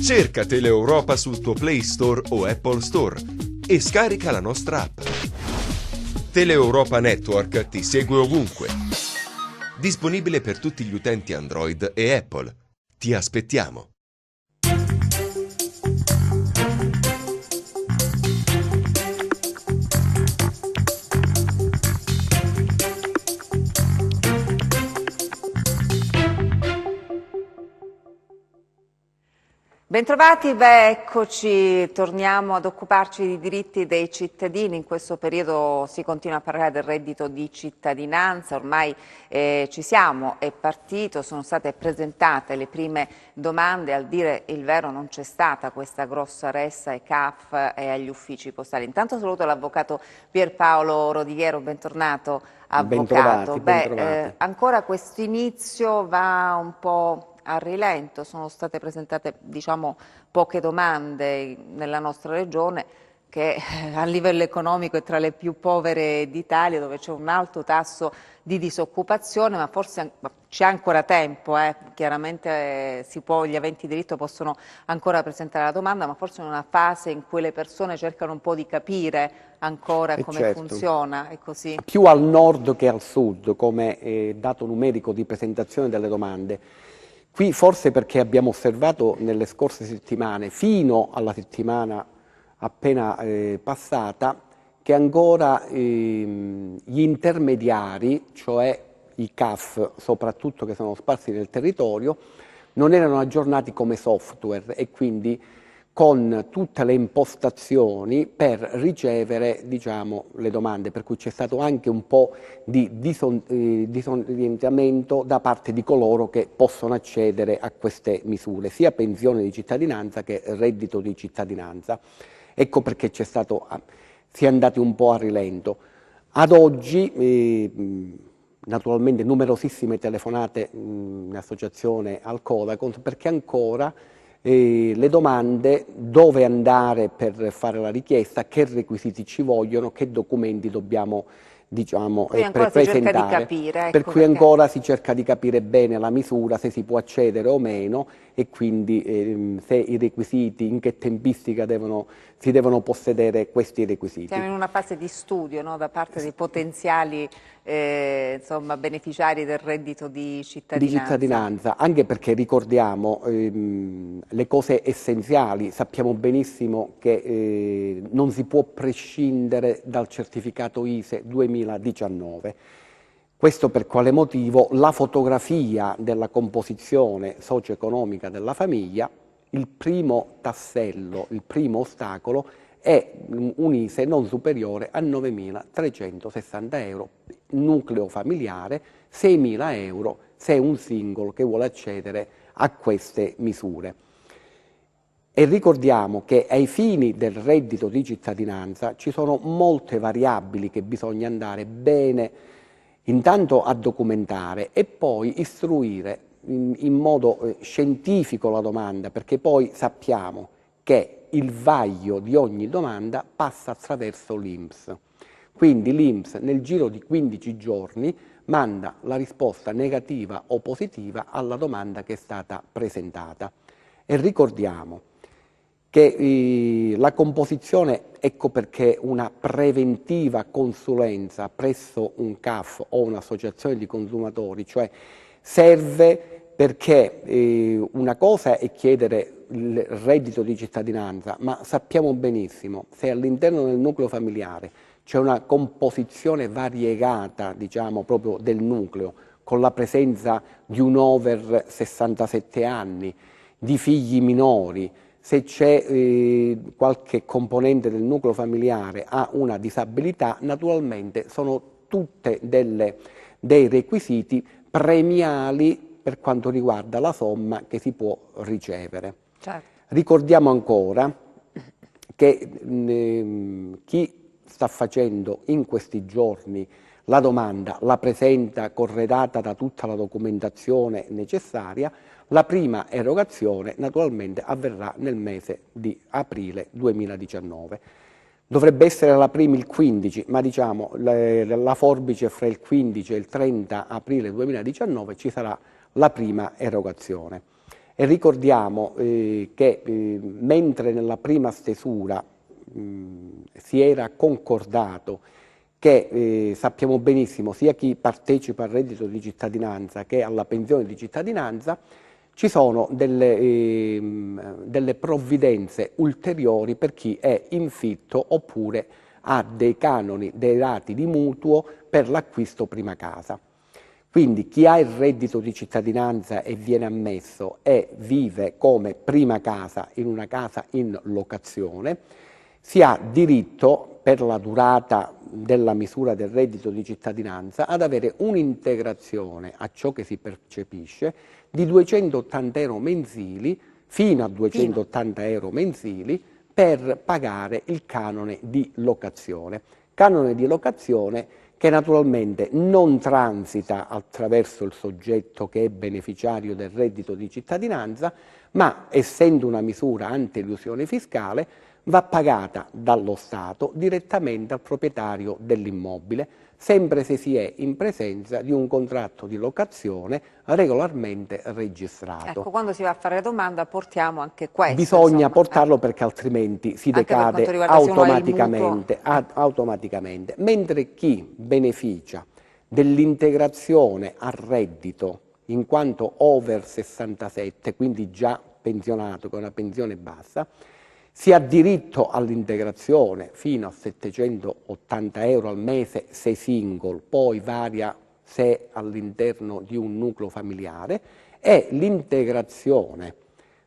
Cerca Teleeuropa sul tuo Play Store o Apple Store e scarica la nostra app. Teleeuropa Network ti segue ovunque. Disponibile per tutti gli utenti Android e Apple. Ti aspettiamo. Bentrovati, eccoci, torniamo ad occuparci di diritti dei cittadini. In questo periodo si continua a parlare del reddito di cittadinanza, ormai ci siamo, è partito, sono state presentate le prime domande, al dire il vero non c'è stata questa grossa ressa ai CAF e agli uffici postali. Intanto saluto l'avvocato Pierpaolo Rodighero, bentornato avvocato. Bentrovati. Ancora questo inizio va un po' a rilento, sono state presentate poche domande nella nostra regione che a livello economico è tra le più povere d'Italia, dove c'è un alto tasso di disoccupazione, ma forse c'è ancora tempo, chiaramente gli aventi diritto possono ancora presentare la domanda, ma forse in una fase in cui le persone cercano un po' di capire ancora come funziona, è così. Più al nord che al sud come dato numerico di presentazione delle domande. Qui forse perché abbiamo osservato nelle scorse settimane, fino alla settimana appena passata, che ancora gli intermediari, cioè i CAF soprattutto che sono sparsi nel territorio, non erano aggiornati come software e quindi con tutte le impostazioni per ricevere, le domande, per cui c'è stato anche un po' di disorientamento da parte di coloro che possono accedere a queste misure, sia pensione di cittadinanza che reddito di cittadinanza. Ecco perché si è andati un po' a rilento. Ad oggi, naturalmente, numerosissime telefonate in associazione al Codacons, perché ancora le domande, dove andare per fare la richiesta, che requisiti ci vogliono, che documenti dobbiamo presentare, cerca di capire, per cui ancora si cerca di capire bene la misura, se si può accedere o meno e quindi se i requisiti, in che tempistica si devono possedere questi requisiti. Siamo in una fase di studio, no, da parte dei potenziali beneficiari del reddito di cittadinanza. Anche perché ricordiamo le cose essenziali, sappiamo benissimo che non si può prescindere dal certificato ISEE 2019. Questo per quale motivo? La fotografia della composizione socio-economica della famiglia, il primo tassello, il primo ostacolo è un ISEE non superiore a 9.360 euro, nucleo familiare, 6.000 euro se è un singolo che vuole accedere a queste misure. E ricordiamo che ai fini del reddito di cittadinanza ci sono molte variabili che bisogna andare bene intanto a documentare e poi istruire in modo scientifico la domanda, perché poi sappiamo che il vaglio di ogni domanda passa attraverso l'INPS. Quindi l'INPS nel giro di 15 giorni manda la risposta negativa o positiva alla domanda che è stata presentata. E ricordiamo che la composizione, ecco perché una preventiva consulenza presso un CAF o un'associazione di consumatori, cioè serve perché una cosa è chiedere il reddito di cittadinanza, ma sappiamo benissimo se all'interno del nucleo familiare c'è una composizione variegata, proprio del nucleo, con la presenza di un over 67 anni, di figli minori, se c'è qualche componente del nucleo familiare ha una disabilità, naturalmente sono tutte dei requisiti premiali per quanto riguarda la somma che si può ricevere. Certo. Ricordiamo ancora che chi sta facendo in questi giorni la domanda la presenta corredata da tutta la documentazione necessaria, la prima erogazione naturalmente avverrà nel mese di aprile 2019. Dovrebbe essere la prima il 15, ma la forbice fra il 15 e il 30 aprile 2019 ci sarà la prima erogazione. E ricordiamo che mentre nella prima stesura si era concordato che sappiamo benissimo sia chi partecipa al reddito di cittadinanza che alla pensione di cittadinanza, ci sono delle provvidenze ulteriori per chi è in fitto oppure ha dei canoni, dei rati di mutuo per l'acquisto prima casa. Quindi chi ha il reddito di cittadinanza e viene ammesso e vive come prima casa in una casa in locazione, si ha diritto, per la durata della misura del reddito di cittadinanza, ad avere un'integrazione a ciò che si percepisce di 280 euro mensili, fino a 280 euro mensili, per pagare il canone di locazione. Canone di locazione che naturalmente non transita attraverso il soggetto che è beneficiario del reddito di cittadinanza, ma essendo una misura anti-elusione fiscale, va pagata dallo Stato direttamente al proprietario dell'immobile, sempre se si è in presenza di un contratto di locazione regolarmente registrato. Ecco, quando si va a fare la domanda portiamo anche questo. Bisogna portarlo perché altrimenti si decade automaticamente. Mentre chi beneficia dell'integrazione al reddito in quanto over 67, quindi già pensionato con una pensione bassa, si ha diritto all'integrazione fino a 780 euro al mese se single, poi varia se all'interno di un nucleo familiare, e l'integrazione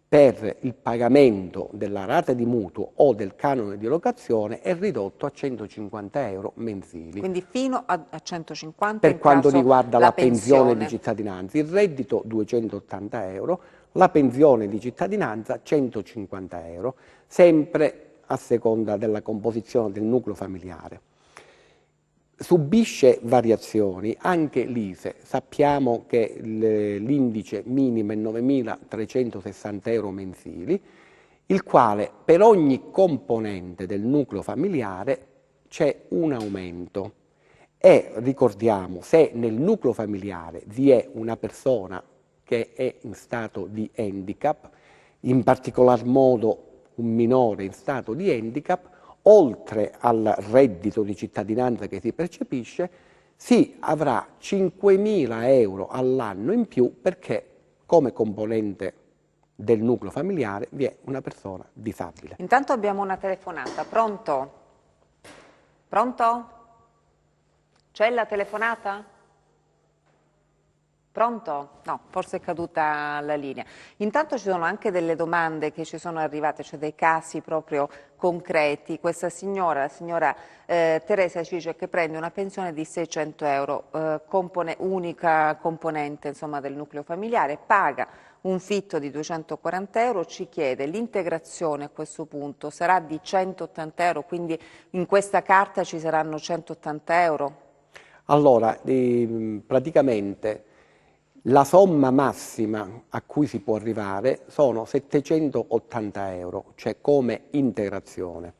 per il pagamento della rata di mutuo o del canone di locazione è ridotto a 150 euro mensili. Quindi fino a 150 per quanto riguarda la pensione di pensione. Cittadinanza, il reddito 280 euro, la pensione di cittadinanza 150 euro, sempre a seconda della composizione del nucleo familiare. Subisce variazioni anche l'ISEE, sappiamo che l'indice minimo è 9.360 euro mensili, il quale per ogni componente del nucleo familiare c'è un aumento. E ricordiamo, se nel nucleo familiare vi è una persona che è in stato di handicap, in particolar modo un minore in stato di handicap, oltre al reddito di cittadinanza che si percepisce, si avrà 5.000 euro all'anno in più perché come componente del nucleo familiare vi è una persona disabile. Intanto abbiamo una telefonata. Pronto? Pronto? C'è la telefonata? Pronto? No, forse è caduta la linea. Intanto ci sono anche delle domande che ci sono arrivate, cioè dei casi proprio concreti. Questa signora, la signora Teresa ci dice che prende una pensione di 600 euro, unica componente insomma, del nucleo familiare, paga un fitto di 240 euro, ci chiede l'integrazione a questo punto sarà di 180 euro, quindi in questa carta ci saranno 180 euro? Allora, praticamente la somma massima a cui si può arrivare sono 780 euro, cioè come integrazione.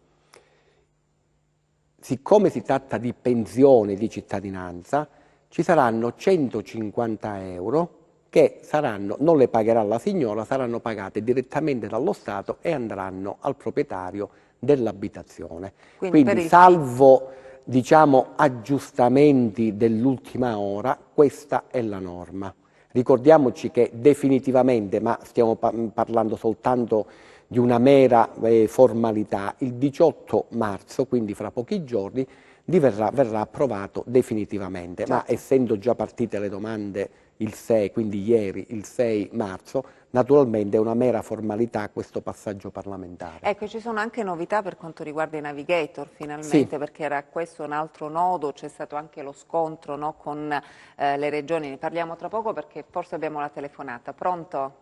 Siccome si tratta di pensione di cittadinanza, ci saranno 150 euro che non le pagherà la signora, saranno pagate direttamente dallo Stato e andranno al proprietario dell'abitazione. Quindi salvo diciamo aggiustamenti dell'ultima ora, questa è la norma. Ricordiamoci che definitivamente, ma stiamo parlando soltanto di una mera formalità, il 18 marzo, quindi fra pochi giorni, verrà approvato definitivamente, ma essendo già partite le domande il 6, quindi ieri, il 6 marzo, naturalmente è una mera formalità questo passaggio parlamentare. Ecco, ci sono anche novità per quanto riguarda i navigator finalmente, sì, perché era questo un altro nodo, c'è stato anche lo scontro, no, con le regioni, ne parliamo tra poco perché forse abbiamo la telefonata. Pronto?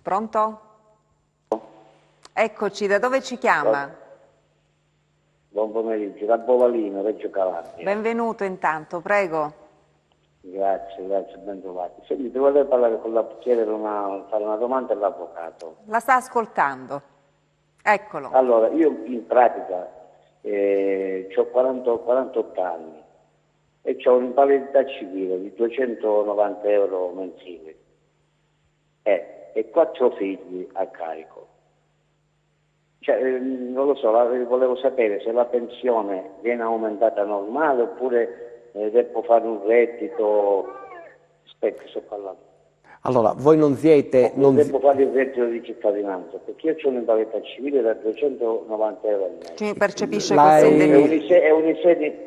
Pronto? Eccoci, da dove ci chiama? Buon pomeriggio, da Bovalino, Reggio Calabria. Benvenuto intanto, prego. Grazie, ben trovato. Senti, vorrei parlare fare una domanda all'avvocato. La sta ascoltando. Eccolo. Allora, io in pratica ho 48 anni e ho un'invalidità civile di 290 euro mensili. e 4 figli a carico. Cioè, non lo so, volevo sapere se la pensione viene aumentata normale oppure devo fare un reddito, aspetta, sto parlando. Allora, voi non siete... Devo fare il reddito di cittadinanza, perché io ho un'invalidità civile da 290 euro al mese. Ci percepisce Lei- questo È indennizzo?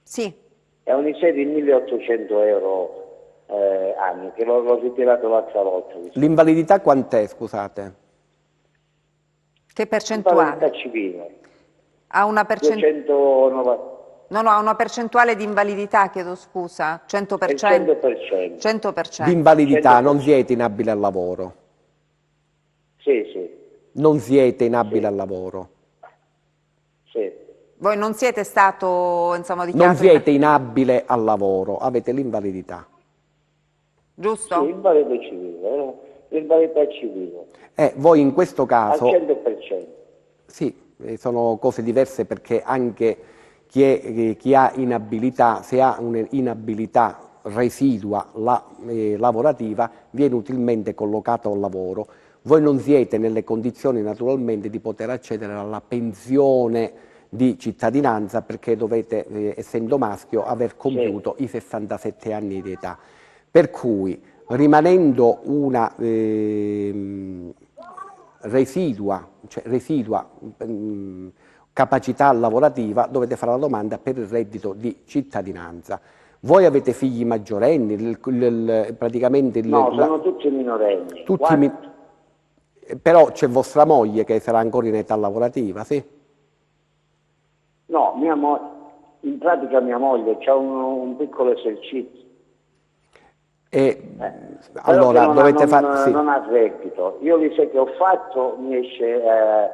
Sì. È un ISEE di 1800 euro anni, che l'ho ritirato l'altra volta. L'invalidità quant'è, scusate? Che percentuale? Invalidità civile, Ha una percentuale... 290, No, no, ha una percentuale di invalidità, chiedo scusa, 100%? 100%. 100%. Di invalidità, 100%. non siete inabili al lavoro. Sì, sì, Non siete inabili Sì. al lavoro. sì. Voi non siete stato, insomma, Non dichiarato... siete inabile al lavoro, avete l'invalidità. Giusto? Sì, invalidità civile, invalidità civile, Voi in questo al caso... 100%. Sì, sono cose diverse perché anche chi ha inabilità, se ha un'inabilità residua lavorativa, viene utilmente collocato al lavoro. Voi non siete nelle condizioni naturalmente di poter accedere alla pensione di cittadinanza perché dovete, essendo maschio, aver compiuto i 67 anni di età. Per cui, rimanendo una residua capacità lavorativa, dovete fare la domanda per il reddito di cittadinanza. Voi avete figli maggiorenni, praticamente... No, sono tutti minorenni. Però c'è vostra moglie che sarà ancora in età lavorativa, sì? No, in pratica mia moglie ha un piccolo esercizio. Allora, non dovete ha, fare... Sì. non ha reddito. Io l'ISEE che ho fatto mi esce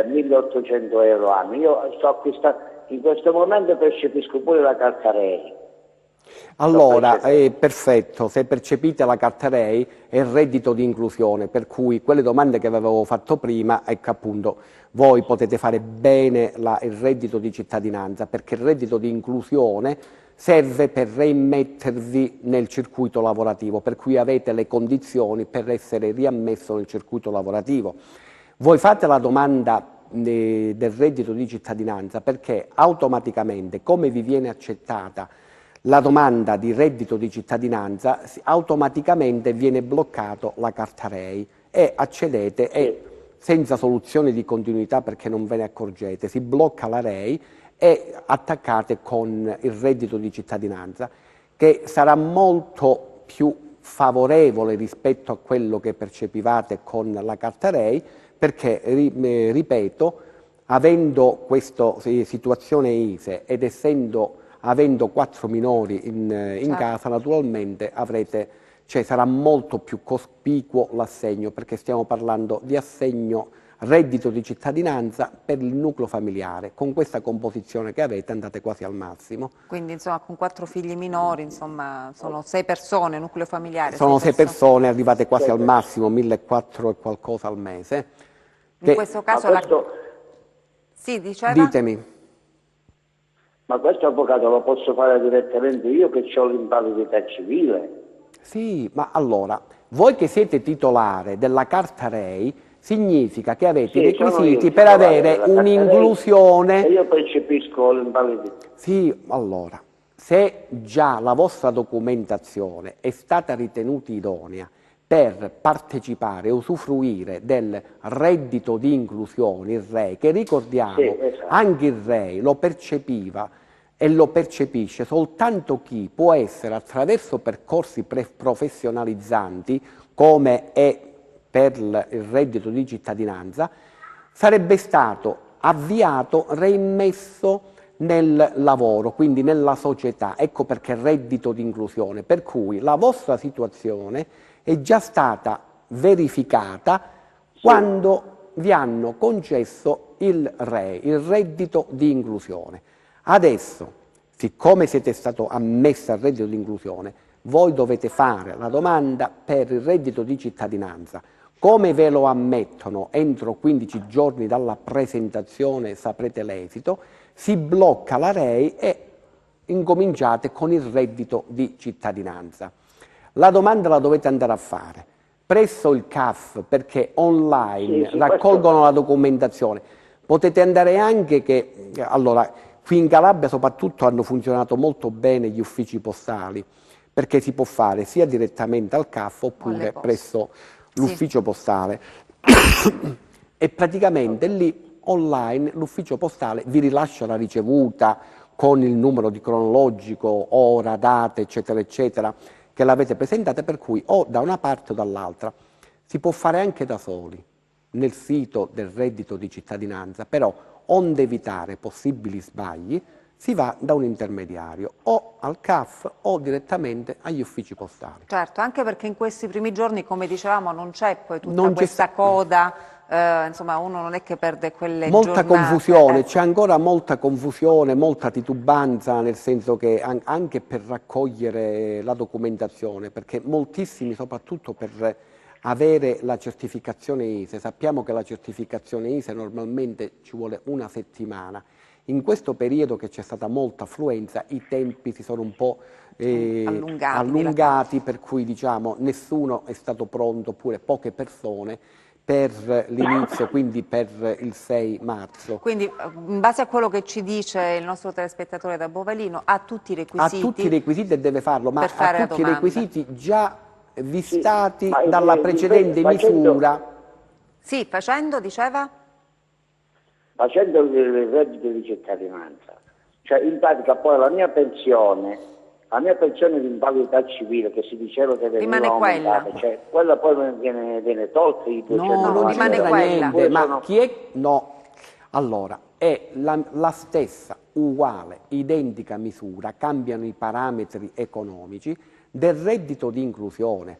1800 euro anno. Io sto acquistando, in questo momento percepisco pure la carta REI. Allora, perfetto, se percepite la carta REI è il reddito di inclusione, per cui quelle domande che avevo fatto prima, ecco appunto, voi potete fare bene il reddito di cittadinanza, perché il reddito di inclusione serve per reimmettervi nel circuito lavorativo, per cui avete le condizioni per essere riammesso nel circuito lavorativo. Voi fate la domanda del reddito di cittadinanza perché automaticamente, come vi viene accettata la domanda di reddito di cittadinanza, automaticamente viene bloccato la carta REI e accedete e senza soluzione di continuità perché non ve ne accorgete, si blocca la REI e attaccate con il reddito di cittadinanza che sarà molto più favorevole rispetto a quello che percepivate con la carta REI perché, ripeto, avendo questa situazione ISEE ed avendo 4 minori in casa, naturalmente sarà molto più cospicuo l'assegno, perché stiamo parlando di assegno reddito di cittadinanza per il nucleo familiare. Con questa composizione che avete andate quasi al massimo. Quindi, insomma, con 4 figli minori, insomma, sono 6 persone, nucleo familiare. Sono 6 persone, arrivate quasi al massimo, 1.400 e qualcosa al mese. In questo caso... Sì, diceva? Ditemi. Ma questo avvocato lo posso fare direttamente io che ho l'invalidità civile? Sì, ma allora, voi che siete titolare della carta REI, significa che avete i requisiti per avere un'inclusione... E io percepisco l'invalidità. Sì, allora, se già la vostra documentazione è stata ritenuta idonea per partecipare e usufruire del reddito di inclusione, il REI, che ricordiamo, anche il REI lo percepiva e lo percepisce soltanto chi può essere attraverso percorsi professionalizzanti, come è per il reddito di cittadinanza, sarebbe stato avviato, reimmesso nel lavoro, quindi nella società. Ecco perché reddito di inclusione, per cui la vostra situazione è già stata verificata quando vi hanno concesso il REI, il reddito di inclusione. Adesso, siccome siete stato ammesso al reddito di inclusione, voi dovete fare la domanda per il reddito di cittadinanza. Come ve lo ammettono entro 15 giorni dalla presentazione, saprete l'esito, si blocca la REI e incominciate con il reddito di cittadinanza. La domanda la dovete andare a fare presso il CAF, perché online Sì, raccolgono la documentazione. Potete andare anche che, allora, qui in Calabria soprattutto hanno funzionato molto bene gli uffici postali, perché si può fare sia direttamente al CAF oppure presso l'ufficio postale. E praticamente lì online l'ufficio postale vi rilascia la ricevuta con il numero di cronologico, ora, date, eccetera, eccetera, che l'avete presentata, per cui o da una parte o dall'altra. Si può fare anche da soli nel sito del reddito di cittadinanza, però onde evitare possibili sbagli si va da un intermediario, o al CAF o direttamente agli uffici postali. Certo, anche perché in questi primi giorni, come dicevamo, non c'è poi tutta questa coda, insomma uno non è che perde quelle molta giornate. Confusione, c'è ancora molta confusione, molta titubanza, nel senso che anche per raccogliere la documentazione, perché moltissimi, soprattutto per avere la certificazione ISEE, sappiamo che la certificazione ISEE normalmente ci vuole una settimana. In questo periodo che c'è stata molta affluenza, i tempi si sono un po' allungati, per cui diciamo nessuno è stato pronto, oppure poche persone, per l'inizio, quindi per il 6 marzo. Quindi, in base a quello che ci dice il nostro telespettatore da Bovalino, ha tutti i requisiti. Ha tutti i requisiti e deve farlo, ma ha tutti i requisiti già vistati dalla precedente misura. Sì, facendo, diceva? Facendo il reddito di cittadinanza. Cioè, in pratica poi la mia pensione di invalidità civile, che si diceva che veniva aumentata, cioè quella poi viene tolta i 290. No, rimane quella. Niente, ma chi è? No. Allora, è la stessa, uguale, identica misura, cambiano i parametri economici del reddito di inclusione.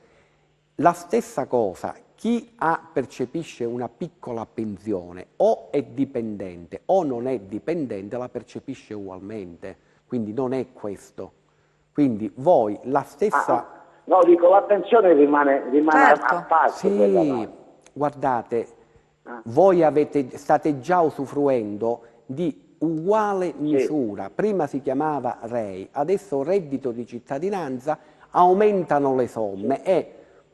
La stessa cosa, chi percepisce una piccola pensione o è dipendente o non è dipendente la percepisce ugualmente, quindi non è questo. Quindi voi la stessa... no, dico, la pensione rimane certo. a parte. Sì, guardate, voi state già usufruendo di uguale misura. Sì. Prima si chiamava REI, adesso reddito di cittadinanza, aumentano le somme e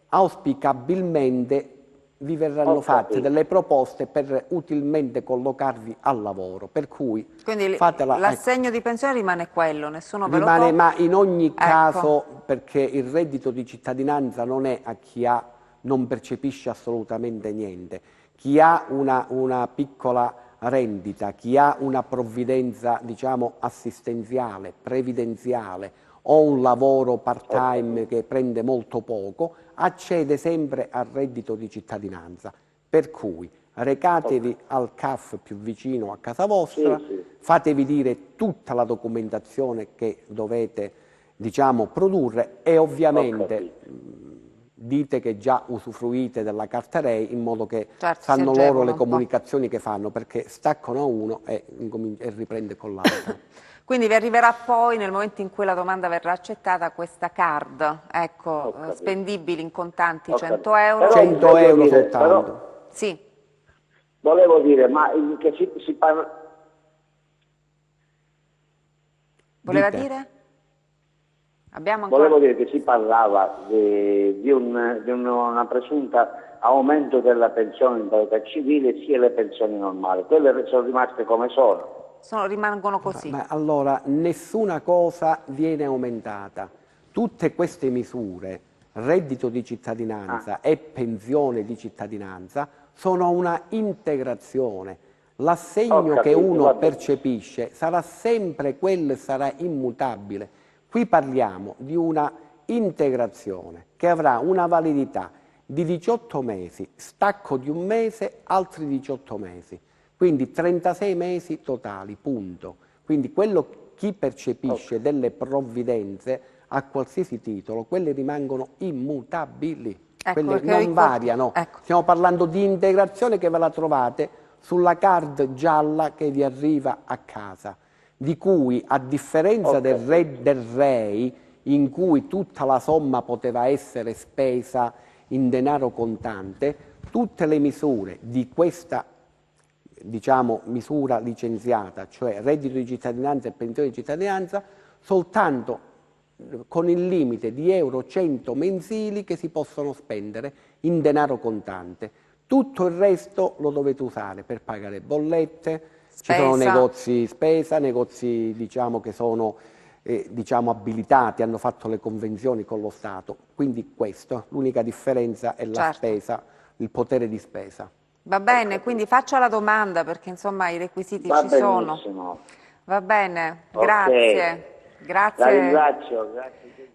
auspicabilmente vi verranno fatte delle proposte per utilmente collocarvi al lavoro, per cui quindi l'assegno di pensione rimane quello, nessuno ve lo rimane, ma in ogni caso, perché il reddito di cittadinanza non è a chi non percepisce assolutamente niente, chi ha una piccola rendita, chi ha una provvidenza, diciamo, assistenziale, previdenziale o un lavoro part-time che prende molto poco, accede sempre al reddito di cittadinanza, per cui recatevi al CAF più vicino a casa vostra, fatevi dire tutta la documentazione che dovete, diciamo, produrre e ovviamente dite che già usufruite della carta REI, in modo che sanno loro le comunicazioni che fanno, perché staccano a uno e riprende con l'altro. Quindi vi arriverà poi, nel momento in cui la domanda verrà accettata, questa card, ecco, spendibili in contanti, 100 euro. Però 100 euro soltanto. Però, sì. Volevo dire, ma che si parla... Voleva dire? Abbiamo ancora... Volevo dire che si parlava di una presunta aumento della pensione in invalidità civile, sia le pensioni normali. Quelle sono rimaste come sono. Rimangono così. Ma allora, nessuna cosa viene aumentata. Tutte queste misure, reddito di cittadinanza e pensione di cittadinanza, sono una integrazione. L'assegno che uno percepisce sarà sempre quello e sarà immutabile. Qui parliamo di una integrazione che avrà una validità di 18 mesi, stacco di un mese, altri 18 mesi. Quindi 36 mesi totali, punto. Quindi chi percepisce delle provvidenze a qualsiasi titolo, quelle rimangono immutabili, quelle non variano. Stiamo parlando di integrazione che ve la trovate sulla card gialla che vi arriva a casa, di cui, a differenza del REI, in cui tutta la somma poteva essere spesa in denaro contante, tutte le misure di questa, diciamo, misura licenziata, cioè reddito di cittadinanza e pensione di cittadinanza, soltanto con il limite di euro 100 mensili che si possono spendere in denaro contante. Tutto il resto lo dovete usare per pagare bollette, ci sono negozi spesa, negozi diciamo, che sono diciamo, abilitati, hanno fatto le convenzioni con lo Stato, quindi questo, l'unica differenza è la spesa, il potere di spesa. Va bene, quindi faccia la domanda perché insomma i requisiti ci sono. Va bene, grazie. Grazie. La ringrazio,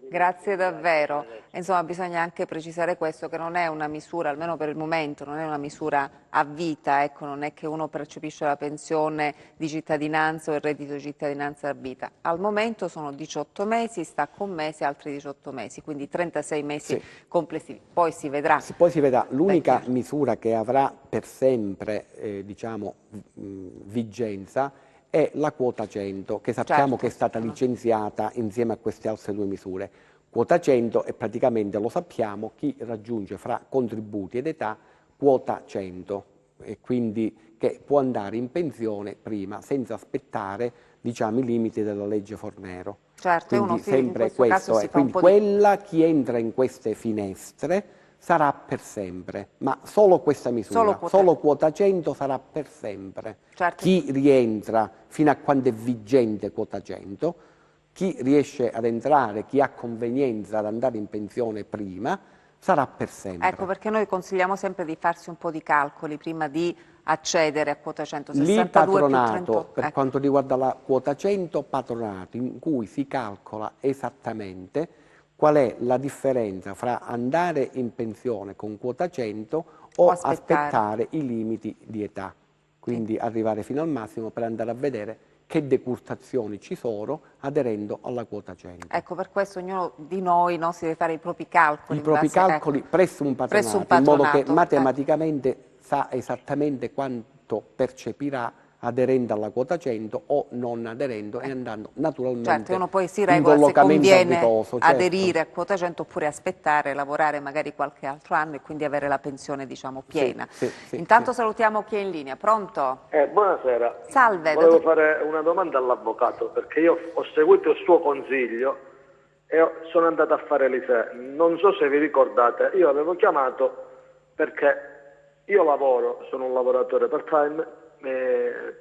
Grazie davvero. Insomma, bisogna anche precisare questo, che non è una misura, almeno per il momento, non è una misura a vita, ecco, non è che uno percepisce la pensione di cittadinanza o il reddito di cittadinanza a vita. Al momento sono 18 mesi, sta con mesi altri 18 mesi, quindi 36 mesi complessivi. Poi si vedrà. Poi si vedrà. L'unica misura che avrà per sempre, diciamo, vigenza è la quota 100, che sappiamo che è stata licenziata insieme a queste altre due misure. Quota 100 è praticamente, lo sappiamo, chi raggiunge fra contributi ed età quota 100 e quindi che può andare in pensione prima senza aspettare, diciamo, i limiti della legge Fornero. Certo, quindi sempre questo è. Quindi quella, chi entra in queste finestre sarà per sempre, ma solo questa misura, solo quota 100 sarà per sempre. Certo. Chi rientra fino a quando è vigente quota 100, chi riesce ad entrare, chi ha convenienza ad andare in pensione prima, sarà per sempre. Ecco perché noi consigliamo sempre di farsi un po' di calcoli prima di accedere a quota 100. Lì patronato, per quanto riguarda la quota 100, patronato in cui si calcola esattamente qual è la differenza fra andare in pensione con quota 100 o aspettare i limiti di età, quindi arrivare fino al massimo per andare a vedere che decurtazioni ci sono aderendo alla quota 100. Ecco, per questo ognuno di noi si deve fare i propri calcoli. I propri calcoli presso un patronato, in modo che matematicamente sa esattamente quanto percepirà aderendo alla quota 100 o non aderendo e andando naturalmente certo, uno poi si regola se conviene aderire a quota 100 oppure aspettare, lavorare magari qualche altro anno e quindi avere la pensione diciamo piena. Intanto salutiamo chi è in linea. Pronto? Buonasera. Salve. Volevo fare una domanda all'avvocato perché io ho seguito il suo consiglio e sono andato a fare l'ISEE. Non so se vi ricordate, io avevo chiamato perché io lavoro, sono un lavoratore part-time,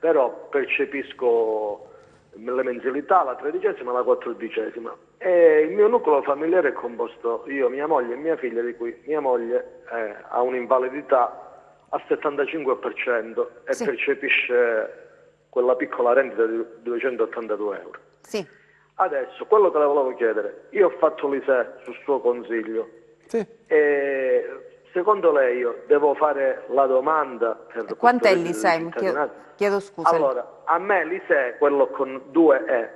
però percepisco le mensilità, la 13ª e la 14ª e il mio nucleo familiare è composto io, mia moglie e mia figlia, di cui mia moglie ha un'invalidità al 75% e percepisce quella piccola rendita di 282 euro. Sì. Adesso, quello che le volevo chiedere, io ho fatto l'ISEE sul suo consiglio e secondo lei io devo fare la domanda per... Quant'è l'ISEE? Chiedo scusa. Allora, a me l'ISEE, quello con 2E,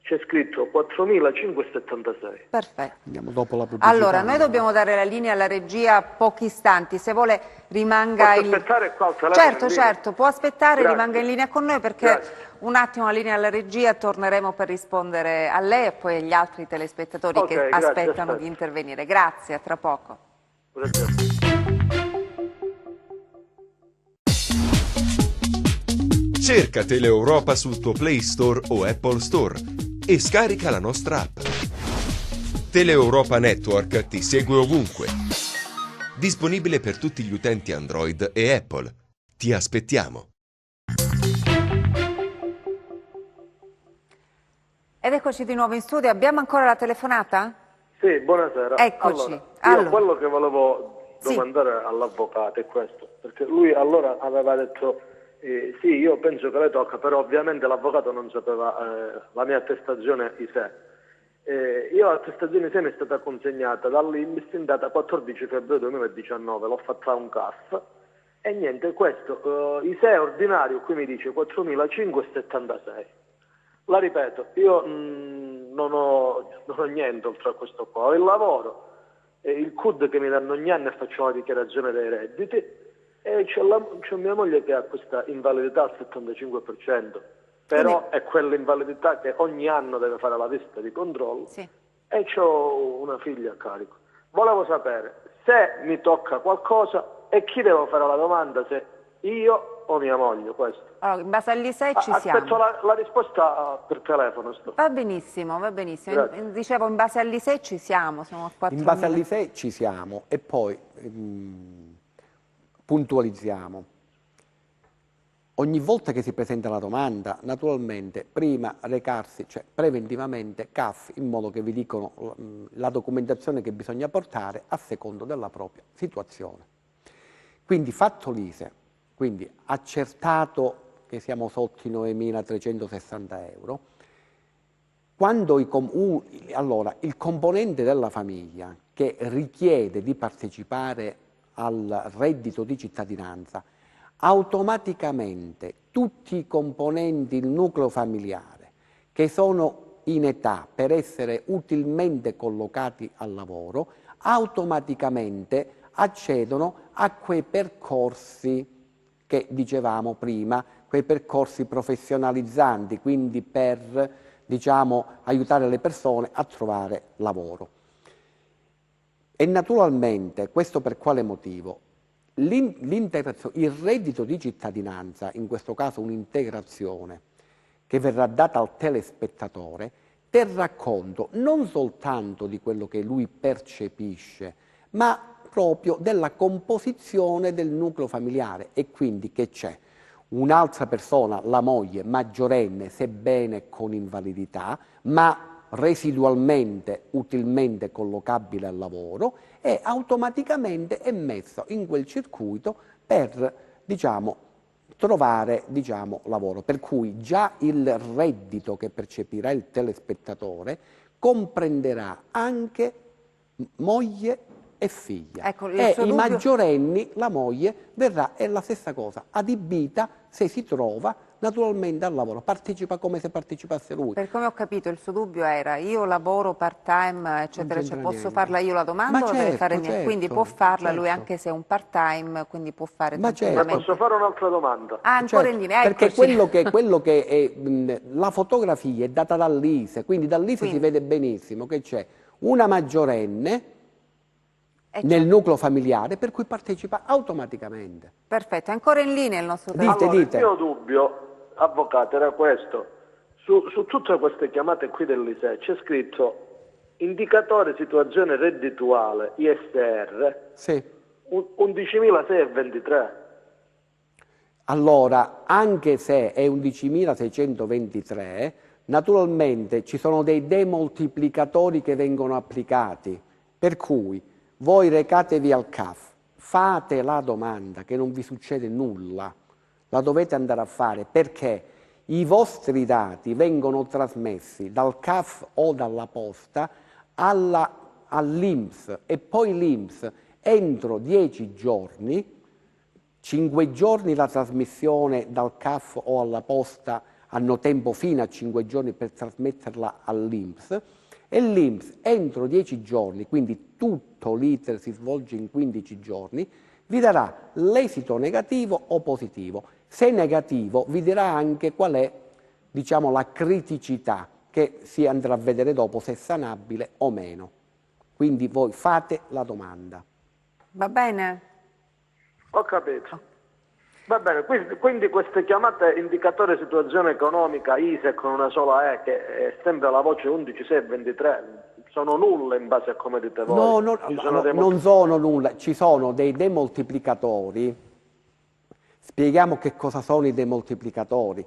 c'è scritto 4.576. Perfetto. Andiamo dopo la pubblicità. Allora, noi dobbiamo dare la linea alla regia pochi istanti. Se vuole rimanga Posso aspettare qua al telefono? Certo, certo, può aspettare, rimanga in linea con noi perché un attimo la linea alla regia torneremo per rispondere a lei e poi agli altri telespettatori che aspettano di intervenire. Grazie, a tra poco. Cerca Teleeuropa sul tuo Play Store o Apple Store e scarica la nostra app. Teleeuropa Network ti segue ovunque. Disponibile per tutti gli utenti Android e Apple. Ti aspettiamo. Ed eccoci di nuovo in studio. Abbiamo ancora la telefonata? Sì, buonasera. Eccoci. Allora, quello che volevo domandare all'avvocato è questo, perché lui allora aveva detto sì, io penso che le tocca, però ovviamente l'avvocato non sapeva la mia attestazione ISEE. Io l'attestazione ISEE mi è stata consegnata dall'INPS in data 14 febbraio 2019, l'ho fatta a un CAF e niente, questo ISEE ordinario qui mi dice 4.576. La ripeto, io non ho niente oltre a questo qua, ho il lavoro, il CUD che mi danno ogni anno e faccio la dichiarazione dei redditi e c'è mia moglie che ha questa invalidità al 75%, però è quell'invalidità che ogni anno deve fare la visita di controllo e ho una figlia a carico. Volevo sapere se mi tocca qualcosa e chi devo fare la domanda, se io o mia moglie, questo. Allora, in base all'ISEE ci siamo. Aspetto la risposta per telefono. Va benissimo, va benissimo. Dicevo, in base all'ISEE ci siamo, sono a 4.000. In base all'ISEE ci siamo e poi puntualizziamo. Ogni volta che si presenta la domanda, naturalmente, prima recarsi, cioè preventivamente, CAF, in modo che vi dicono la documentazione che bisogna portare a secondo della propria situazione. Quindi fatto l'ISEE, quindi accertato che siamo sotto i 9.360 euro, quando allora, il componente della famiglia che richiede di partecipare al reddito di cittadinanza, automaticamente tutti i componenti del nucleo familiare che sono in età per essere utilmente collocati al lavoro, automaticamente accedono a quei percorsi che dicevamo prima, quei percorsi professionalizzanti, quindi per, diciamo, aiutare le persone a trovare lavoro. E naturalmente, questo per quale motivo? Il reddito di cittadinanza, in questo caso un'integrazione che verrà data al telespettatore, terrà conto non soltanto di quello che lui percepisce, ma proprio della composizione del nucleo familiare e quindi che c'è un'altra persona, la moglie, maggiorenne, sebbene con invalidità, ma residualmente utilmente collocabile al lavoro e automaticamente è messo in quel circuito per, diciamo, trovare, diciamo, lavoro. Per cui già il reddito che percepirà il telespettatore comprenderà anche moglie e figlia. Ecco, e i maggiorenni, la moglie verrà, è la stessa cosa, adibita se si trova naturalmente al lavoro, partecipa come se partecipasse lui. Per come ho capito il suo dubbio era io lavoro part time eccetera, cioè, posso farla io la domanda o deve fare niente? Quindi può farla lui anche se è un part time, quindi può fare tranquillamente. Ma posso fare un'altra domanda? Ah, ancora in linea, perché quello che è, la fotografia è data dall'ISEE, quindi dall'ISEE si vede benissimo che c'è una maggiorenne nel nucleo familiare, per cui partecipa automaticamente. Perfetto, è ancora in linea il nostro telefono. Allora, il mio dubbio, avvocato, era questo. Su tutte queste chiamate qui dell'ISEE c'è scritto indicatore situazione reddituale ISR, sì. 11.623. Allora, anche se è 11.623, naturalmente ci sono dei demoltiplicatori che vengono applicati, per cui voi recatevi al CAF, fate la domanda che non vi succede nulla, la dovete andare a fare perché i vostri dati vengono trasmessi dal CAF o dalla posta all'INPS e poi l'INPS entro 10 giorni, 5 giorni la trasmissione dal CAF o alla posta hanno tempo fino a 5 giorni per trasmetterla all'INPS e l'INPS entro 10 giorni, quindi tutto l'iter si svolge in 15 giorni, vi darà l'esito negativo o positivo. Se negativo vi dirà anche qual è, diciamo, la criticità che si andrà a vedere dopo se è sanabile o meno. Quindi voi fate la domanda. Va bene? Ho capito. Va bene, quindi queste chiamate indicatore situazione economica ISEE con una sola E, che è sempre la voce 11623, sono nulle in base a come dite voi? No, non sono nulla, ci sono dei demoltiplicatori. Spieghiamo che cosa sono i demoltiplicatori.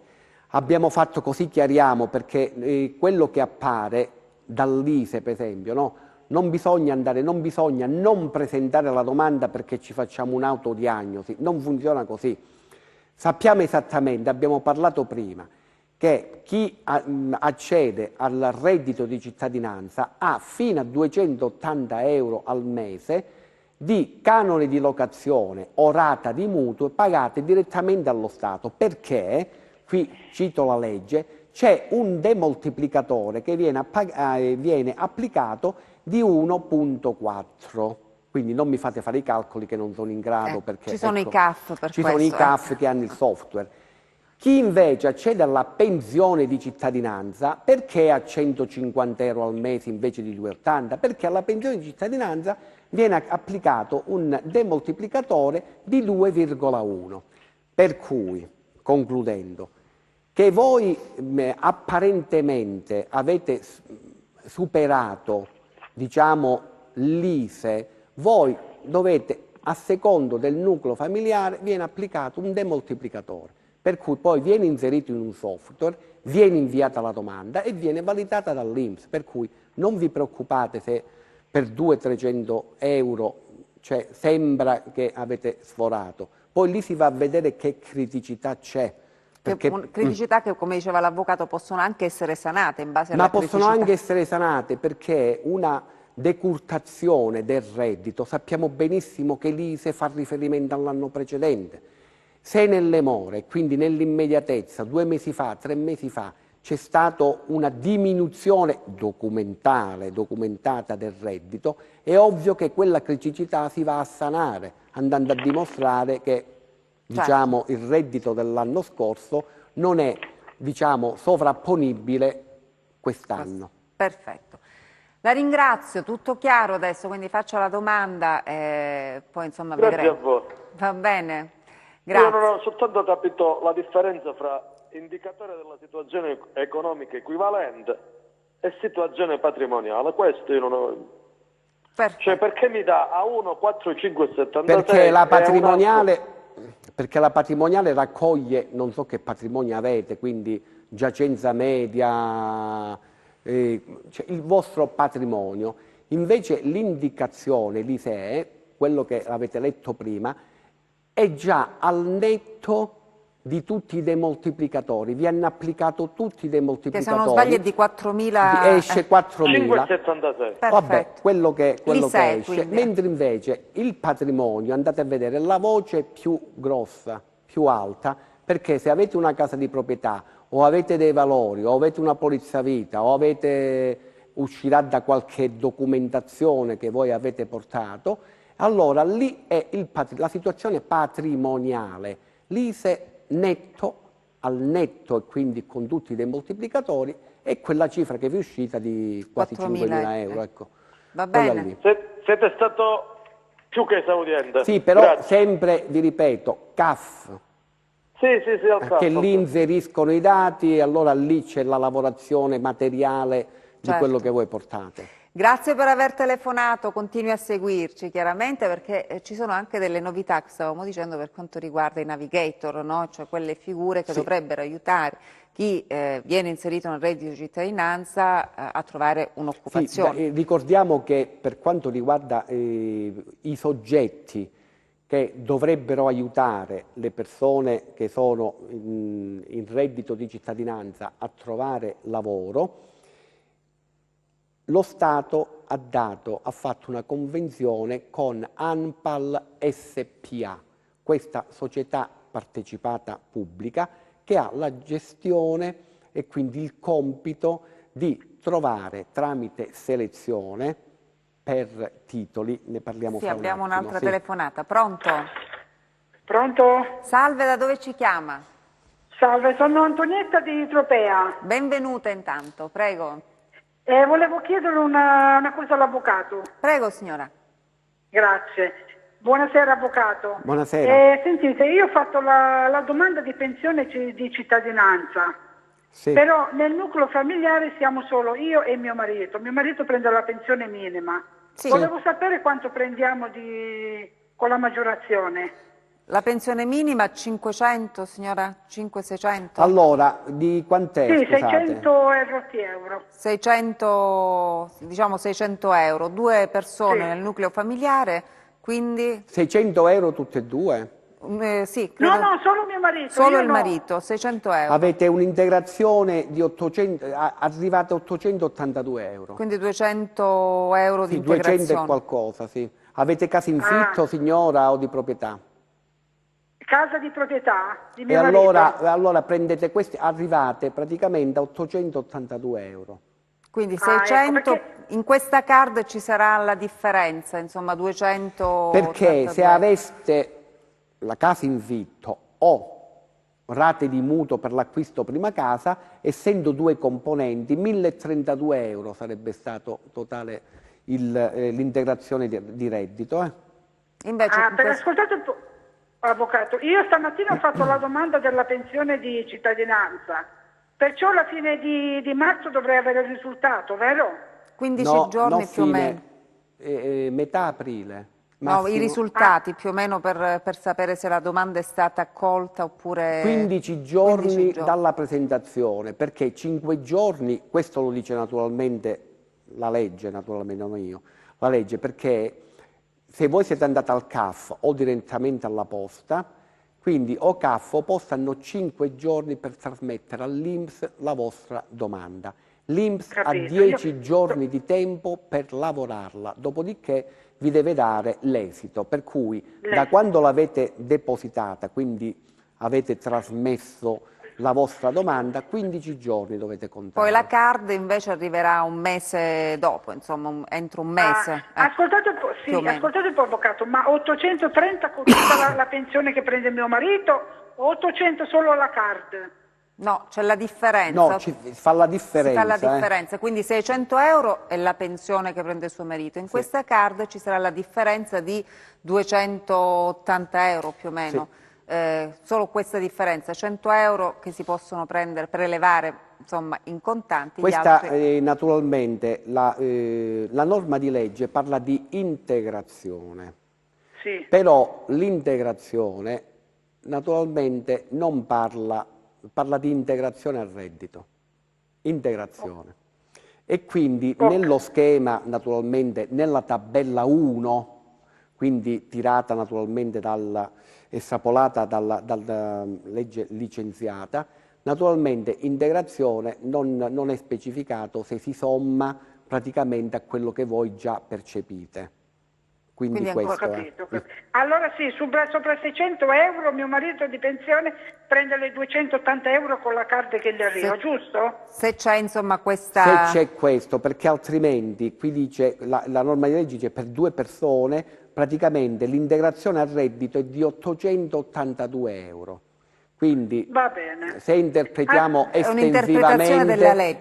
Abbiamo fatto così, chiariamo, perché quello che appare dall'ISEE, per esempio, no? Non bisogna non presentare la domanda perché ci facciamo un'autodiagnosi, non funziona così. Sappiamo esattamente, abbiamo parlato prima, che chi accede al reddito di cittadinanza ha fino a 280 euro al mese di canone di locazione o rata di mutuo pagate direttamente allo Stato, perché, qui cito la legge, c'è un demoltiplicatore che viene applicato di 1,4. Quindi non mi fate fare i calcoli che non sono in grado perché ci sono i CAF per ci questo, sono i CAF che hanno il software. Chi invece accede alla pensione di cittadinanza, perché a 150 euro al mese invece di 280? Perché alla pensione di cittadinanza viene applicato un demoltiplicatore di 2,1. Per cui, concludendo, che voi apparentemente avete superato, diciamo, l'ISEE, voi dovete, a secondo del nucleo familiare, viene applicato un demoltiplicatore, per cui poi viene inserito in un software, viene inviata la domanda e viene validata dall'INPS, per cui non vi preoccupate se per 200-300 euro, cioè, sembra che avete sforato. Poi lì si va a vedere che criticità c'è. Criticità che, come diceva l'avvocato, possono anche essere sanate in base alla criticità. Ma possono anche essere sanate perché una decurtazione del reddito, sappiamo benissimo che l'ISEE fa riferimento all'anno precedente. Se nelle more, quindi nell'immediatezza, 2 mesi fa, 3 mesi fa, c'è stata una diminuzione documentata del reddito, è ovvio che quella criticità si va a sanare, andando a dimostrare che diciamo, il reddito dell'anno scorso non è, diciamo, sovrapponibile quest'anno. Perfetto. La ringrazio, tutto chiaro adesso, quindi faccio la domanda e poi insomma vedremo. Grazie a voi. Va bene, grazie. Io non ho soltanto capito la differenza fra indicatore della situazione economica equivalente e situazione patrimoniale. Questo io non ho... Perfetto. Cioè, perché mi dà a 1, 4, 5, 76 perché la patrimoniale raccoglie, non so che patrimonio avete, quindi giacenza media, cioè il vostro patrimonio. Invece l'indicazione, l'ISEE, quello che avete letto prima, è già al netto di tutti i demoltiplicatori, vi hanno applicato tutti i demoltiplicatori. Che se non sbaglio è di 4.000... Esce 4.000. 5,76. Vabbè, quello che esce. Quindi. Mentre invece il patrimonio, andate a vedere, la voce più grossa, più alta, perché se avete una casa di proprietà, o avete dei valori, o avete una polizza vita, o uscirà da qualche documentazione che voi avete portato, allora lì è la situazione patrimoniale. L'ISEE netto, al netto e quindi con tutti i demoltiplicatori, è quella cifra che vi è uscita di quasi 5.000 euro. Ecco. Va bene. Siete stato più che esauriente. Sì, però Grazie. sempre, vi ripeto, CAF, che lì inseriscono i dati e allora lì c'è la lavorazione materiale di quello che voi portate. Grazie per aver telefonato, continui a seguirci chiaramente perché ci sono anche delle novità che stavamo dicendo per quanto riguarda i navigator, no? Cioè quelle figure che dovrebbero aiutare chi viene inserito nel reddito di cittadinanza a trovare un'occupazione. Sì, ricordiamo che per quanto riguarda i soggetti che dovrebbero aiutare le persone che sono in reddito di cittadinanza a trovare lavoro, lo Stato ha fatto una convenzione con ANPAL SPA, questa società partecipata pubblica che ha la gestione e quindi il compito di trovare tramite selezione per titoli, ne parliamo fra un attimo. Abbiamo un'altra telefonata. Pronto? Pronto? Salve, da dove ci chiama? Salve, sono Antonietta di Tropea. Benvenuta intanto, prego. Volevo chiedere una cosa all'avvocato. Prego signora. Grazie. Buonasera avvocato. Buonasera. Sentite, io ho fatto la domanda di pensione di cittadinanza, però nel nucleo familiare siamo solo io e mio marito. Mio marito prende la pensione minima. Volevo sapere quanto prendiamo con la maggiorazione. La pensione minima 500 signora? 500-600? Allora, di quant'è? Sì, scusate? 600 euro. 600, diciamo 600 euro, 2 persone nel nucleo familiare, quindi... 600 euro tutte e due? Sì, credo... No, solo mio marito. Solo il marito, 600 euro. Avete un'integrazione di 800, arrivate a 882 euro. Quindi 200 euro di integrazione. 200 e qualcosa, sì. Avete casa in fitto, signora, o di proprietà? Casa di proprietà di E mio marito. allora prendete questi, arrivate praticamente a 882 euro. Quindi 600, in questa card ci sarà la differenza, insomma 200... Perché se aveste la casa in vitto o rate di mutuo per l'acquisto prima casa, essendo 2 componenti, 1.032 euro sarebbe stato totale Invece, ascoltate un po'. Avvocato, io stamattina ho fatto la domanda della pensione di cittadinanza, perciò alla fine di marzo dovrei avere il risultato, vero? 15 giorni più o meno. Metà aprile. No, i risultati più o meno per sapere se la domanda è stata accolta oppure... 15 giorni dalla presentazione, perché 5 giorni, questo lo dice naturalmente la legge, naturalmente non io, la legge, perché se voi siete andati al CAF o direttamente alla posta, quindi o CAF o posta hanno 5 giorni per trasmettere all'INPS la vostra domanda. L'INPS ha 10 giorni di tempo per lavorarla, dopodiché vi deve dare l'esito, per cui da quando l'avete depositata, quindi avete trasmesso la vostra domanda, 15 giorni dovete contare. Poi la card invece arriverà un mese dopo, insomma entro un mese. Ascoltate un po', avvocato, ma 830 con tutta la pensione che prende mio marito o 800 solo la card? No, c'è la differenza. No, fa la differenza. Si fa la differenza, quindi 600 euro è la pensione che prende suo marito. In questa card ci sarà la differenza di 280 euro più o meno. Solo questa differenza, 100 euro che si possono prelevare insomma, in contanti. Questa naturalmente la norma di legge parla di integrazione, però l'integrazione naturalmente non parla di integrazione al reddito, integrazione. E quindi nello schema, naturalmente, nella tabella 1, quindi tirata naturalmente estrapolata dalla legge licenziata, naturalmente integrazione non è specificato se si somma praticamente a quello che voi già percepite. Quindi questo capito. Allora sì, sopra 600 euro mio marito di pensione prende le 280 euro con la card che gli arriva, giusto? Se c'è insomma questa... Se c'è questo, perché altrimenti qui dice, la norma di legge dice per 2 persone praticamente l'integrazione al reddito è di 882 euro. Quindi va bene. Se interpretiamo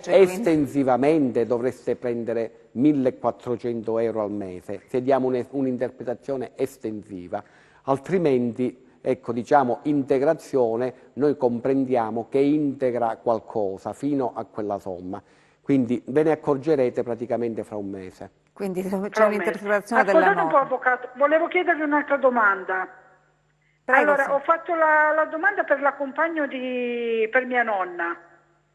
estensivamente dovreste prendere 1.400 euro al mese, se diamo un'interpretazione estensiva, altrimenti, ecco, diciamo integrazione, noi comprendiamo che integra qualcosa fino a quella somma, quindi ve ne accorgerete praticamente fra un mese. Quindi c'è un'interpretazione della norma. Ascoltate un po', avvocato, volevo chiedervi un'altra domanda. Prego, allora, ho fatto la domanda per l'accompagno per mia nonna.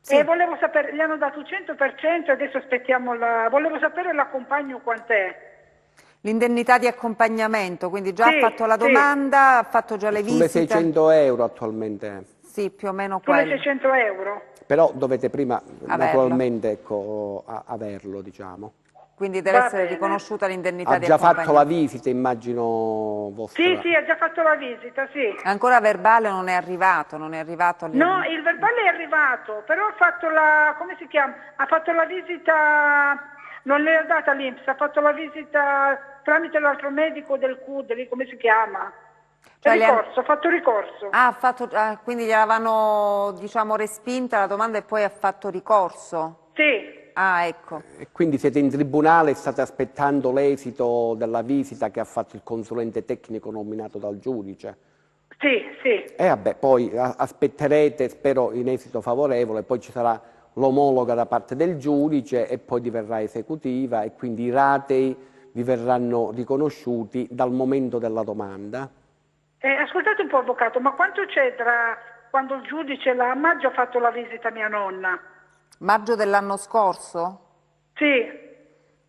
E volevo sapere, gli hanno dato il 100% e adesso aspettiamo volevo sapere l'accompagno quant'è. L'indennità di accompagnamento, quindi già ha fatto la domanda, ha fatto già le visite. Sulle 600 euro attualmente. Sì, più o meno quello. Sulle 600 euro? Però dovete prima naturalmente ecco, averlo, diciamo. Quindi deve essere riconosciuta l'indennità di Ha accompagnamento. già fatto la visita, immagino, vostra? Sì, ha già fatto la visita, sì. Ancora verbale non è arrivato, No, il verbale è arrivato, però ha fatto come si chiama? Ha fatto la visita, non le ha data l'INPS, ha fatto la visita tramite l'altro medico del CUD, come si chiama? Cioè ha fatto ricorso. Quindi gli avevano, diciamo, respinta la domanda e poi ha fatto ricorso? Sì. Ah, ecco. E quindi siete in tribunale e state aspettando l'esito della visita che ha fatto il consulente tecnico nominato dal giudice? Sì, sì. E vabbè, poi aspetterete, spero, in esito favorevole, poi ci sarà l'omologa da parte del giudice e poi diverrà esecutiva e quindi i ratei vi verranno riconosciuti dal momento della domanda. Ascoltate un po', avvocato, ma quanto c'è tra quando il giudice a maggio ha fatto la visita a mia nonna? Maggio dell'anno scorso? Sì.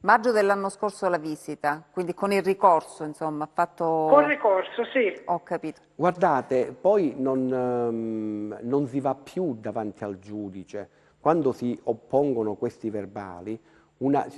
Maggio dell'anno scorso la visita, quindi con il ricorso, insomma, ha fatto... Con ricorso, sì. Ho capito. Guardate, poi non si va più davanti al giudice. Quando si oppongono questi verbali,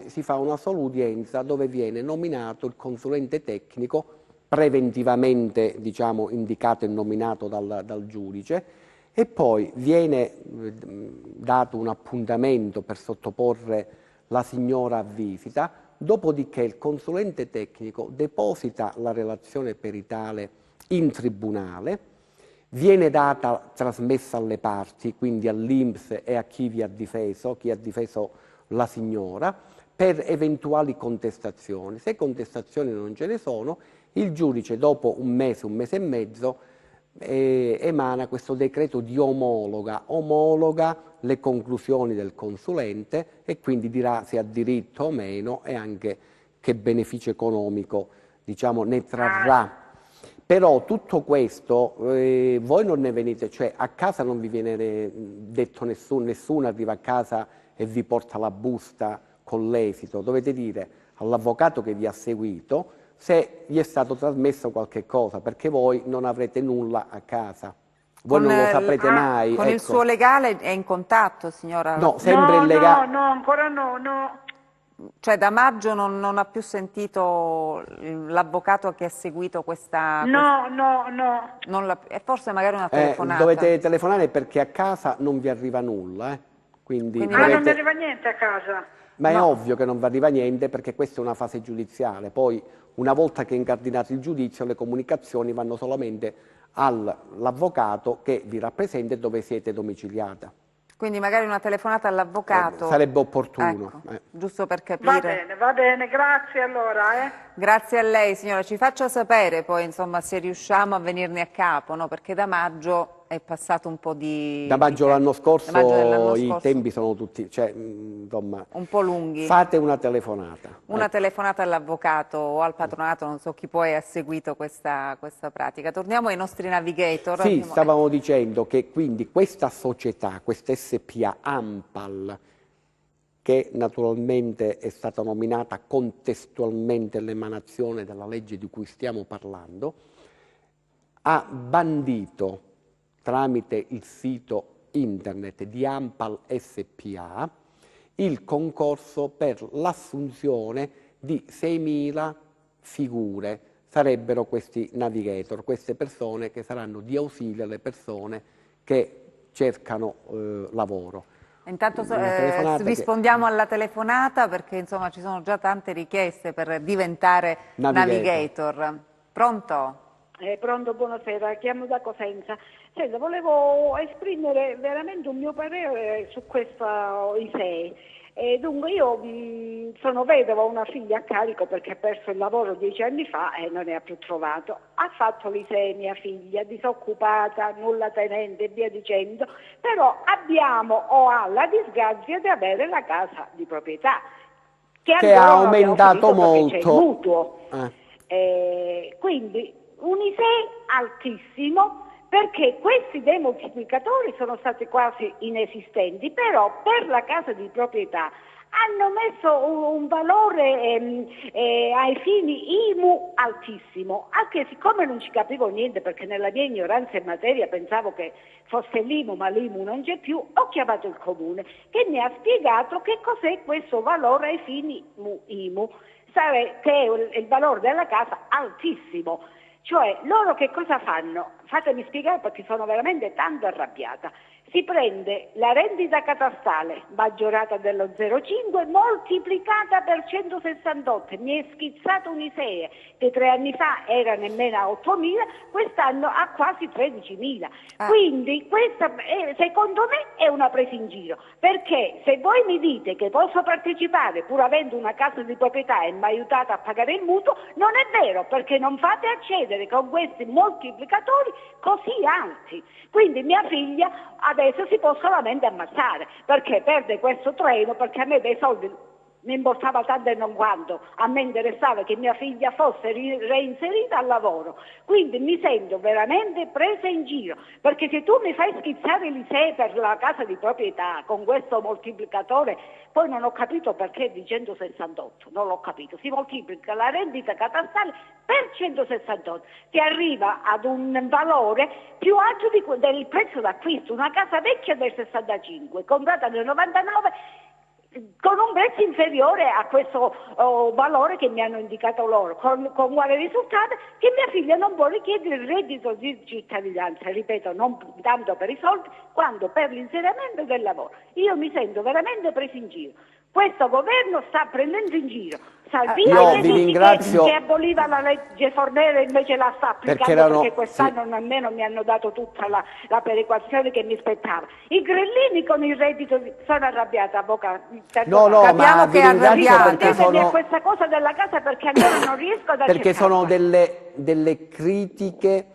si fa una sola udienza dove viene nominato il consulente tecnico, preventivamente, diciamo, indicato e nominato dal giudice, e poi viene dato un appuntamento per sottoporre la signora a visita, dopodiché il consulente tecnico deposita la relazione peritale in tribunale, viene trasmessa alle parti, quindi all'INPS e a chi vi ha difeso, chi ha difeso la signora, per eventuali contestazioni. Se contestazioni non ce ne sono, Il giudice dopo un mese e mezzo emana questo decreto di omologa le conclusioni del consulente e quindi dirà se ha diritto o meno e anche che beneficio economico, diciamo, ne trarrà. Però tutto questo voi non ne venite, cioè a casa non vi viene detto nessuno arriva a casa e vi porta la busta con l'esito, dovete dire all'avvocato che vi ha seguito se gli è stato trasmesso qualche cosa, perché voi non avrete nulla a casa. Voi non lo saprete mai. Con il suo legale è in contatto, signora? No, sempre il legale. No, ancora no. Cioè da maggio non ha più sentito l'avvocato che ha seguito questa... No. E forse magari una telefonata. Dovete telefonare perché a casa non vi arriva nulla. Quindi non mi arriva niente a casa. Ma è ovvio che non vi arriva niente perché questa è una fase giudiziale. Poi una volta che è incardinato il giudizio le comunicazioni vanno solamente all'avvocato che vi rappresenta e dove siete domiciliata. Quindi magari una telefonata all'avvocato. Sarebbe opportuno. Ecco, giusto per capire. Va bene, grazie allora. Grazie a lei signora, ci faccia sapere poi insomma se riusciamo a venirne a capo, no? Perché da maggio è passato un po' di... Da maggio dell'anno scorso i scorso tempi sono tutti, cioè, insomma... un po' lunghi. Fate una telefonata. Una telefonata all'avvocato o al patronato, non so chi poi ha seguito questa pratica. Torniamo ai nostri navigator. Sì, stavamo dicendo che quindi questa società, questa SPA ANPAL, che naturalmente è stata nominata contestualmente all'emanazione della legge di cui stiamo parlando, ha bandito tramite il sito internet di ANPAL SPA il concorso per l'assunzione di 6.000 figure. Sarebbero questi navigator, queste persone che saranno di ausilio alle persone che cercano lavoro. Intanto rispondiamo alla telefonata perché insomma ci sono già tante richieste per diventare navigator. Pronto? Pronto, buonasera, chiamo da Cosenza. Senta, volevo esprimere veramente un mio parere su questa ISEE. Dunque io sono vedova, ho una figlia a carico perché ha perso il lavoro 10 anni fa e non ne ha più trovato. Ha fatto l'ISEE mia figlia, disoccupata, nulla tenente e via dicendo, però abbiamo o ha la disgrazia di avere la casa di proprietà che ha aumentato molto. C'è il mutuo. Quindi un ISEE altissimo, perché questi demoltiplicatori sono stati quasi inesistenti, però per la casa di proprietà hanno messo un valore ai fini IMU altissimo, anche siccome non ci capivo niente perché nella mia ignoranza in materia pensavo che fosse l'IMU, ma l'IMU non c'è più, ho chiamato il comune che mi ha spiegato che cos'è questo valore ai fini IMU, che è il valore della casa altissimo. Cioè, loro che cosa fanno? Fatemi spiegare perché sono veramente tanto arrabbiata. Si prende la rendita catastale maggiorata dello 0,5 moltiplicata per 168. Mi è schizzato un ISEE che 3 anni fa era nemmeno a 8.000, quest'anno ha quasi 13.000. Quindi questa secondo me è una presa in giro, perché se voi mi dite che posso partecipare pur avendo una casa di proprietà e mi aiutate a pagare il mutuo, non è vero, perché non fate accedere con questi moltiplicatori così alti. Quindi mia figlia adesso si può solamente ammazzare perché perde questo treno, perché a me dei soldi mi importava tanto e non quanto, a me interessava che mia figlia fosse reinserita al lavoro. Quindi mi sento veramente presa in giro, perché se tu mi fai schizzare l'ISEE per la casa di proprietà con questo moltiplicatore, poi non ho capito perché di 168, non l'ho capito, si moltiplica la rendita catastale per 168, ti arriva ad un valore più alto del prezzo d'acquisto. Una casa vecchia del 65, comprata nel 99, con un prezzo inferiore a questo valore che mi hanno indicato loro, con quale risultato? Che mia figlia non può richiedere il reddito di cittadinanza, ripeto, non tanto per i soldi quanto per l'inserimento del lavoro. Io mi sento veramente presa in giro. Questo governo sta prendendo in giro. Salvini vi ringrazio, che aboliva la legge Fornero invece la sta applicando perché quest'anno nemmeno mi hanno dato tutta la perequazione che mi spettava. I grillini con il reddito sono arrabbiati, avvocato. Ma vi ringrazio perché sono questa cosa della casa perché ancora non riesco ad accettarla. Perché sono delle critiche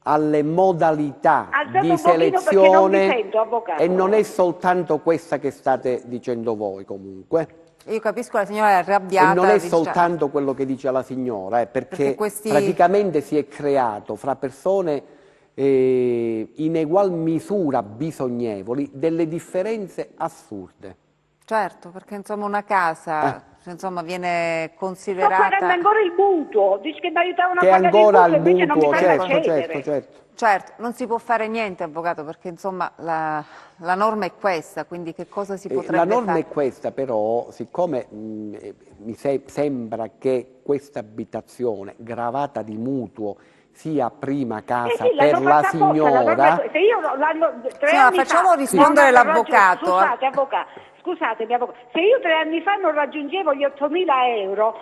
alle modalità di selezione e non è soltanto questa che state dicendo voi comunque. Io capisco la signora è arrabbiata. E non è soltanto quello che dice la signora, perché praticamente si è creato fra persone in egual misura bisognevoli delle differenze assurde. Certo, perché insomma una casa insomma, viene considerata... Sto pagando ancora il mutuo, dice che mi aiutavano a pagare il mutuo, invece non mi fanno accedere. Certo, non si può fare niente, avvocato, perché insomma la norma è questa, quindi che cosa si potrebbe fare? La norma è questa, però, siccome mi sembra che questa abitazione gravata di mutuo sia prima casa per la signora... Se io facciamo rispondere l'avvocato. Scusatemi, avvocato, se io 3 anni fa non raggiungevo gli 8.000 euro,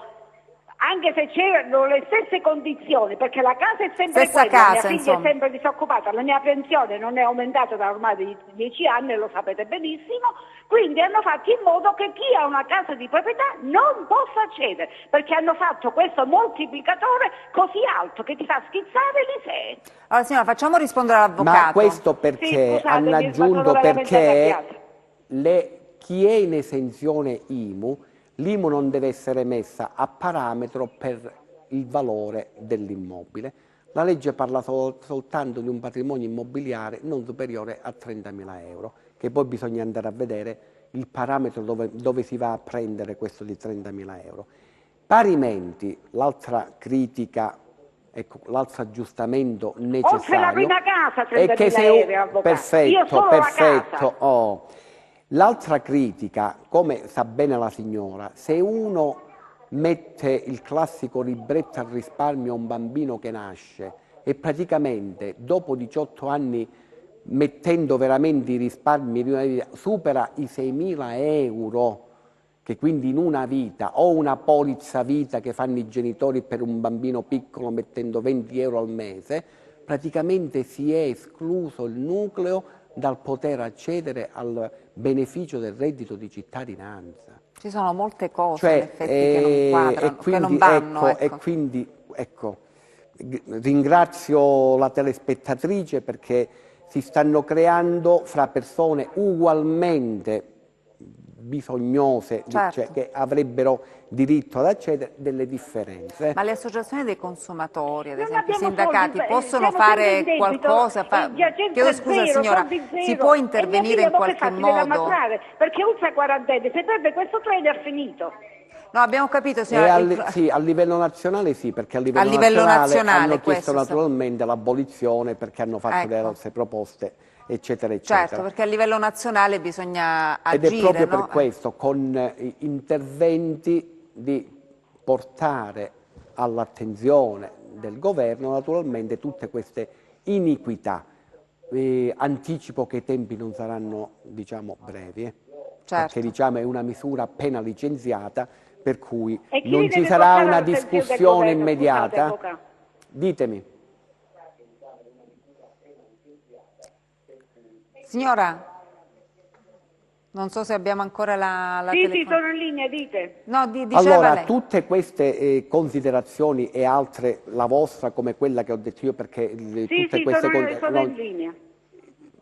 anche se c'erano le stesse condizioni, perché la casa è sempre quella, mia figlia è sempre disoccupata, la mia pensione non è aumentata da ormai 10 anni, lo sapete benissimo, quindi hanno fatto in modo che chi ha una casa di proprietà non possa accedere, perché hanno fatto questo moltiplicatore così alto che ti fa schizzare l'ISEE. Allora signora, facciamo rispondere all'avvocato. Ma questo perché hanno aggiunto perché chi è in esenzione IMU, l'IMU non deve essere messa a parametro per il valore dell'immobile. La legge parla soltanto di un patrimonio immobiliare non superiore a 30.000 euro, che poi bisogna andare a vedere il parametro dove si va a prendere questo di 30.000 euro. Parimenti, l'altra critica, ecco, l'altro aggiustamento necessario... Oltre la prima casa, 30.000 euro, avvocato. Perfetto. L'altra critica, come sa bene la signora, se uno mette il classico libretto al risparmio a un bambino che nasce e praticamente dopo 18 anni mettendo veramente i risparmi supera i 6.000 euro, che quindi in una vita, o una polizza vita che fanno i genitori per un bambino piccolo mettendo 20 euro al mese, praticamente si è escluso il nucleo dal poter accedere al beneficio del reddito di cittadinanza. Ci sono molte cose in effetti che non quadrano, che non vanno. E quindi, ringrazio la telespettatrice perché si stanno creando fra persone ugualmente bisognose, cioè che avrebbero diritto ad accedere, delle differenze. Ma le associazioni dei consumatori, ad esempio i sindacati, possono fare qualcosa? Chiedo scusa signora, si può intervenire in qualche modo? Perché ultra quarantenne, se perde questo trader è finito. No, abbiamo capito signora. Sì, a livello nazionale sì, perché a livello nazionale hanno chiesto naturalmente l'abolizione perché hanno fatto delle altre proposte, eccetera, eccetera. Certo, perché a livello nazionale bisogna agire. Ed è proprio per questo, con interventi di portare all'attenzione del governo naturalmente tutte queste iniquità. Anticipo che i tempi non saranno, diciamo, brevi, perché diciamo è una misura appena licenziata, per cui non ci sarà una discussione immediata. Scusate, ditemi. Signora, non so se abbiamo ancora la Sì, sono in linea, dite. No, diceva allora, lei. tutte queste considerazioni e altre, la vostra come quella che ho detto io, perché tutte queste sono in linea.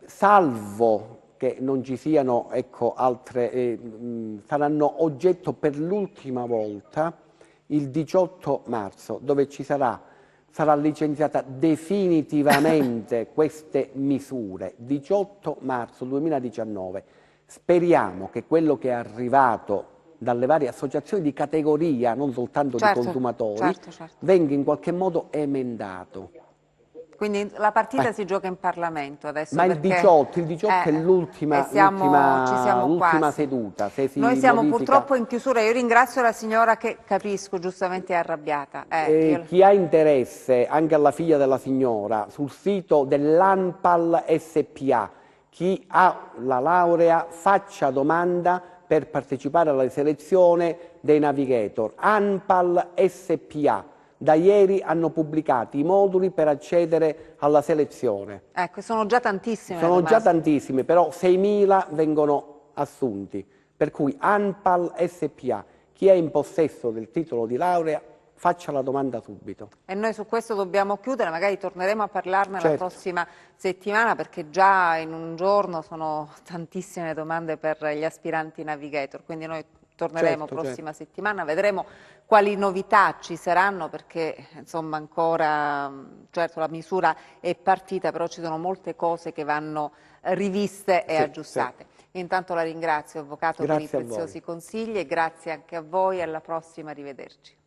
Salvo che non ci siano, ecco, altre, saranno oggetto per l'ultima volta il 18 marzo, dove sarà licenziata definitivamente queste misure, 18 marzo 2019. Speriamo che quello che è arrivato dalle varie associazioni di categoria, non soltanto di consumatori, venga in qualche modo emendato. Quindi la partita si gioca in Parlamento adesso. Ma il 18 è l'ultima seduta. Se Noi siamo purtroppo in chiusura. Io ringrazio la signora che capisco giustamente è arrabbiata. Chi ha interesse, anche alla figlia della signora, sul sito dell'ANPAL SPA, chi ha la laurea faccia domanda per partecipare alla selezione dei navigator. ANPAL SPA da ieri hanno pubblicato i moduli per accedere alla selezione. Ecco, sono già tantissime. Sono già tantissime, però 6.000 vengono assunti, per cui ANPAL SPA, chi è in possesso del titolo di laurea, faccia la domanda subito. E noi su questo dobbiamo chiudere, magari torneremo a parlarne la Certo. prossima settimana, perché già in un giorno sono tantissime domande per gli aspiranti navigator, quindi noi torneremo prossima settimana, vedremo quali novità ci saranno, perché insomma ancora, certo la misura è partita, però ci sono molte cose che vanno riviste e aggiustate. Intanto la ringrazio, Avvocato, per i preziosi consigli, e grazie anche a voi, alla prossima, arrivederci.